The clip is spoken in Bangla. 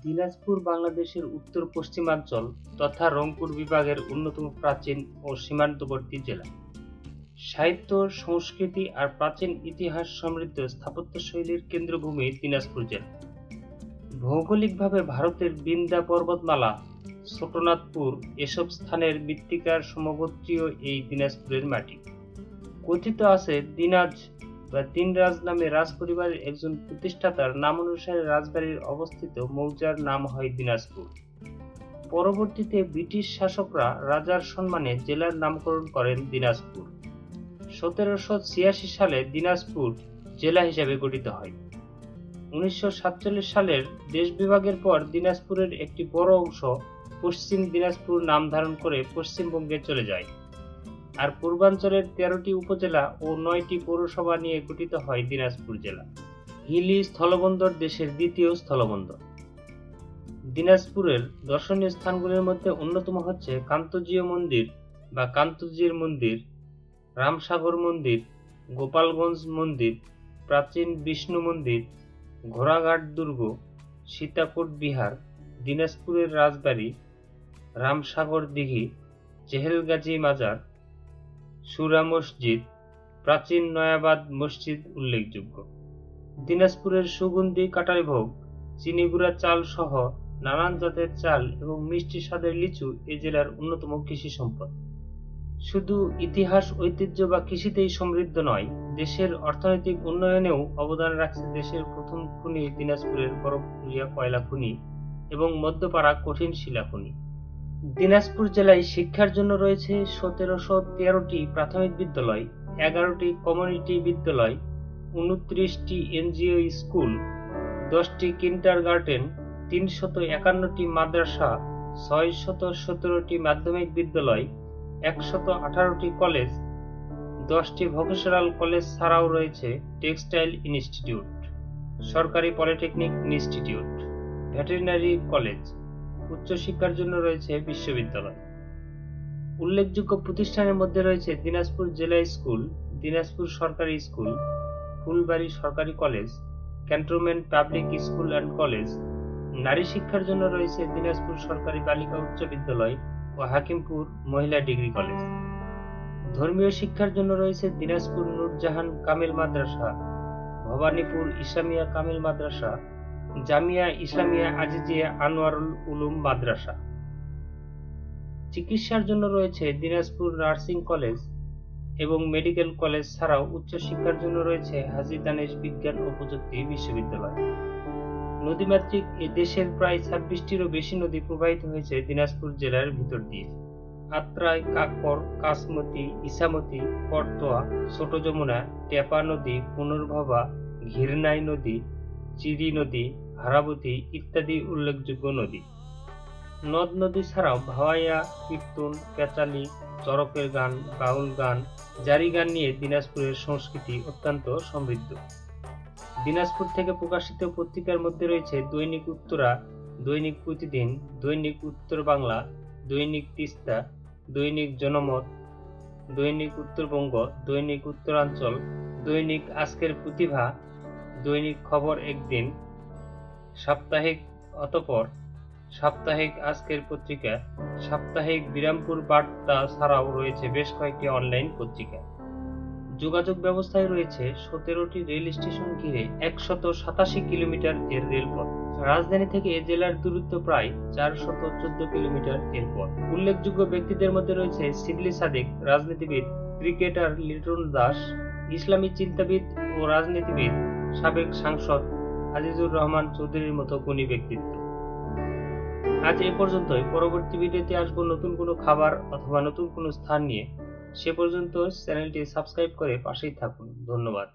দিনাজপুর বাংলাদেশের উত্তর-পশ্চিমাঞ্চল তথা রংপুর বিভাগের অন্যতম প্রাচীন ও সীমান্তবর্তী জেলা। সাহিত্য, সংস্কৃতি আর প্রাচীন ইতিহাস সমৃদ্ধ স্থাপত্যশৈলীর কেন্দ্রভূমি দিনাজপুর জেলা। ভৌগোলিকভাবে ভারতের বিন্ধ্যা পর্বতমালা, ছোটনাগপুর এসব স্থানের মৃত্তিকার সমগোত্রীয় এই দিনাজপুরের মাটি। কথিত আছে দিনাজ বা দিনরাজ নামে রাজপরিবারের একজন প্রতিষ্ঠাতার নামানুসারে রাজবাড়ির অবস্থিত মৌজার নাম হয় দিনাজপুর। পরবর্তীতে ব্রিটিশ শাসকরা রাজার সম্মানে জেলার নামকরণ করেন দিনাজপুর। 1786 সালে দিনাজপুর জেলা হিসেবে গঠিত হয়। 1947 সালের দেশ বিভাগের পর দিনাজপুরের একটি বড় অংশ পশ্চিম দিনাজপুর নাম ধারণ করে পশ্চিমবঙ্গে চলে যায়, আর পূর্বাঞ্চলের 13টি উপজেলা ও 9টি পৌরসভা নিয়ে গঠিত হয় দিনাজপুর জেলা। হিলি স্থলবন্দর দেশের দ্বিতীয় স্থলবন্দর। দিনাজপুরের দর্শনীয় স্থানগুলির মধ্যে অন্যতম হচ্ছে কান্তজিউ মন্দির বা কান্তজির মন্দির, রামসাগর মন্দির, গোপালগঞ্জ মন্দির, প্রাচীন বিষ্ণু মন্দির, ঘোড়াঘাট দুর্গ, সীতাকোট বিহার, দিনাজপুরের রাজবাড়ি, রামসাগর দিঘি, চেহেলগাজী মাজার, সুরা মসজিদ, প্রাচীন নয়াবাদ মসজিদ উল্লেখযোগ্য। দিনাজপুরের সুগন্ধি কাঁঠালভোগ, চিনিগুড়া চাল সহ নানান জাতের চাল এবং মিষ্টি স্বাদের লিচু এ জেলার অন্যতম কৃষি সম্পদ। শুধু ইতিহাস, ঐতিহ্য বা কৃষিতেই সমৃদ্ধ নয়, দেশের অর্থনৈতিক উন্নয়নেও অবদান রাখছে দেশের প্রথম খনি দিনাজপুরের বরফপুরিয়া কয়লা খনি এবং মধ্যপাড়া কঠিন শিলা খনি। দিনাজপুর জেলায় শিক্ষার জন্য রয়েছে 1713টি প্রাথমিক বিদ্যালয়, 11টি কমিউনিটি বিদ্যালয়, 29টি এনজিও স্কুল, 10টি কিন্ডারগার্টেন, 351টি মাদ্রাসা, 617টি মাধ্যমিক বিদ্যালয়, 118টি কলেজ, 10টি ভোকেশনাল কলেজ ছাড়াও রয়েছে টেক্সটাইল ইনস্টিটিউট, সরকারি পলিটেকনিক ইনস্টিটিউট, ভেটেরিনারি কলেজ। উচ্চশিক্ষার জন্য রয়েছে বিশ্ববিদ্যালয়। উল্লেখযোগ্য প্রতিষ্ঠানের মধ্যে রয়েছে দিনাজপুর জেলা স্কুল, দিনাজপুর সরকারি স্কুল, ফুলবাড়ী সরকারি college, cantonment public school and college. নারী শিক্ষার জন্য রয়েছে দিনাজপুর সরকারি বালিকা উচ্চ বিদ্যালয় ও হাকিমপুর মহিলা ডিগ্রি কলেজ। ধর্মীয় শিক্ষার জন্য রয়েছে দিনাজপুর নূরজাহান কামিল মাদ্রাসা, ভবানীপুর ইসলামিয়া কামিল মাদ্রাসা, জামিয়া ইসলামিয়া আজিজিয়া আনোয়ারুল উলুম মাদ্রাসা। চিকিৎসার জন্য রয়েছে দিনাজপুর নার্সিং কলেজ এবং মেডিকেল কলেজ ছাড়াও উচ্চশিক্ষার জন্য রয়েছে হাজী দানেশ বিজ্ঞান ও প্রযুক্তি বিশ্ববিদ্যালয়। নদীমাতৃক এ দেশের প্রায় 26টিরও বেশি নদী প্রবাহিত হয়েছে দিনাজপুর জেলার ভিতর দিয়ে। আত্রাই, কাকর, কাসমতি, ইসামতি, করতোয়া, ছোট যমুনা, টেপা নদী, পুনর্ভবা, ঘিরনাই নদী, চিরি নদী, হারাবতী ইত্যাদি উল্লেখযোগ্য নদী। নদ নদী ছাড়াও ভাওয়াইয়া, কীর্তন, পেঁচালি, চরকের গান, বাউল গান, জারি গান নিয়ে দিনাজপুরের সংস্কৃতি অত্যন্ত সমৃদ্ধ। দিনাজপুর থেকে প্রকাশিত পত্রিকার মধ্যে রয়েছে দৈনিক উত্তরা, দৈনিক প্রতিদিন, দৈনিক উত্তর বাংলা, দৈনিক তিস্তা, দৈনিক জনমত, দৈনিক উত্তরবঙ্গ, দৈনিক উত্তরাঞ্চল, দৈনিক আজকের প্রতিভা, দৈনিক খবর একদিন, সাপ্তাহিক অতঃপর, সাপ্তাহিক আজকের পত্রিকা, সাপ্তাহিক বিরামপুর বার্তা ছাড়াও রয়েছে বেশ কয়েকটি অনলাইন পত্রিকা। যোগাযোগ ব্যবস্থায় রয়েছে 17টি রেল স্টেশন ঘিরে 187 কিলোমিটার এর রেলপথ। রাজধানী থেকে এ জেলার দূরত্ব প্রায় 414 কিলোমিটার এর পথ। উল্লেখযোগ্য ব্যক্তিদের মধ্যে রয়েছে শিবলি সাদিক, রাজনীতিবিদ, ক্রিকেটার লিটন দাস, ইসলামী চিন্তাবিদ ও রাজনীতিবিদ, সাবেক সাংসদ আজিজুর রহমান চৌধুরীর মতো গুণী ব্যক্তিত্ব। আজ এ পর্যন্তই। পরবর্তী ভিডিওতে আসবো নতুন কোনো খাবার অথবা নতুন কোনো স্থান নিয়ে। সে পর্যন্ত চ্যানেলটি সাবস্ক্রাইব করে পাশেই থাকুন। ধন্যবাদ।